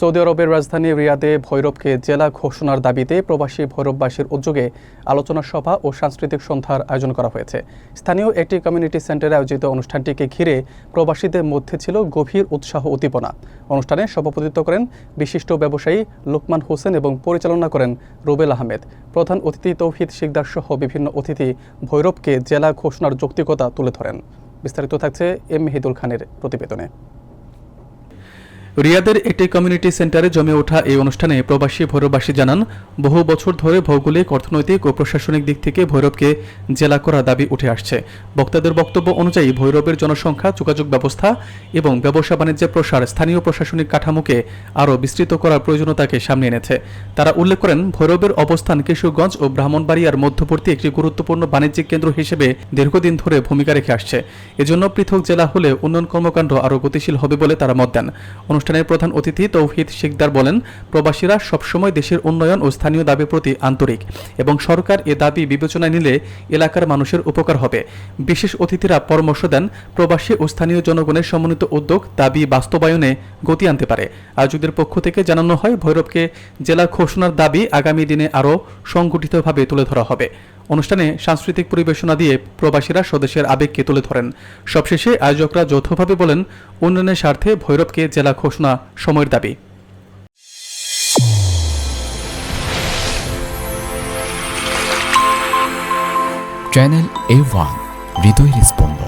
Saudi আরবের রাজধানী রিয়াদে ভৈরবকে জেলা ঘোষণার দাবিতে প্রবাসী ভৈরববাসীর উদ্যোগে আলোচনা সভা ও সাংস্কৃতিক সন্ধ্যার আয়োজন করা হয়েছে। স্থানীয় একটি কমিউনিটি সেন্টারে আয়োজিত অনুষ্ঠানটিকে ঘিরে প্রবাসীদের মধ্যে ছিল গভীর উৎসাহ উদ্দীপনা। অনুষ্ঠানে সভাপতিত্ব করেন বিশিষ্ট ব্যবসায়ী লোকমান হোসেন এবং পরিচালনা করেন রুবেল আহমেদ। প্রধান অতিথি তৌহিদ শিকদার সহ বিভিন্ন অতিথি ভৈরবকে জেলা ঘোষণার যৌক্তিকতা তুলে ধরেন। বিস্তারিত থাকছে এম মেহিদুল খানের প্রতিবেদনে। রিয়াদের একটি কমিউনিটি সেন্টারে জমে ওঠা এই অনুষ্ঠানে প্রবাসী ভৈরববাসী জানান, বহু বছর ধরে ভৌগোলিক, অর্থনৈতিক ও প্রশাসনিক দিক থেকে ভৈরবকে জেলা করার দাবি উঠে আসছে। বক্তাদের বক্তব্য অনুযায়ী ভৈরবের জনসংখ্যা, যোগাযোগ ব্যবস্থা এবং ব্যবসা বাণিজ্যের প্রসার স্থানীয় প্রশাসনিক কাঠামোকে আরও বিস্তৃত করার প্রয়োজনীয়তাকে সামনে এনেছে। তারা উল্লেখ করেন, ভৈরবের অবস্থান কিশোরগঞ্জ ও ব্রাহ্মণবাড়িয়ার মধ্যবর্তী একটি গুরুত্বপূর্ণ বাণিজ্যিক কেন্দ্র হিসেবে দীর্ঘদিন ধরে ভূমিকা রেখে আসছে। এজন্য পৃথক জেলা হলে উন্নয়ন কর্মকাণ্ড আরও গতিশীল হবে বলে তারা মত দেন। অনুষ্ঠানের প্রধান অতিথি তৌহিদ শিকদার বলেন, প্রবাসীরা সবসময় দেশের উন্নয়ন ও স্থানীয় দাবির প্রতি আন্তরিক এবং সরকার এ দাবি বিবেচনায় নিলে এলাকার মানুষের উপকার হবে। বিশেষ অতিথিরা পরামর্শ দেন, প্রবাসী ও স্থানীয় জনগণের সমন্বিত উদ্যোগ দাবি বাস্তবায়নে গতি আনতে পারে। আয়োজকদের পক্ষ থেকে জানানো হয়, ভৈরবকে জেলা ঘোষণার দাবি আগামী দিনে আরও সংগঠিতভাবে তুলে ধরা হবে। অনুষ্ঠানে সাংস্কৃতিক পরিবেশনা দিয়ে প্রবাসীরা স্বদেশের আবেগকে তুলে ধরেন। সবশেষে আয়োজকরা যৌথভাবে বলেন, উন্নয়নের স্বার্থে ভৈরবকে জেলা ঘোষণা সময়ের দাবি। চ্যানেল A1 হৃদয়ের স্পন্দন।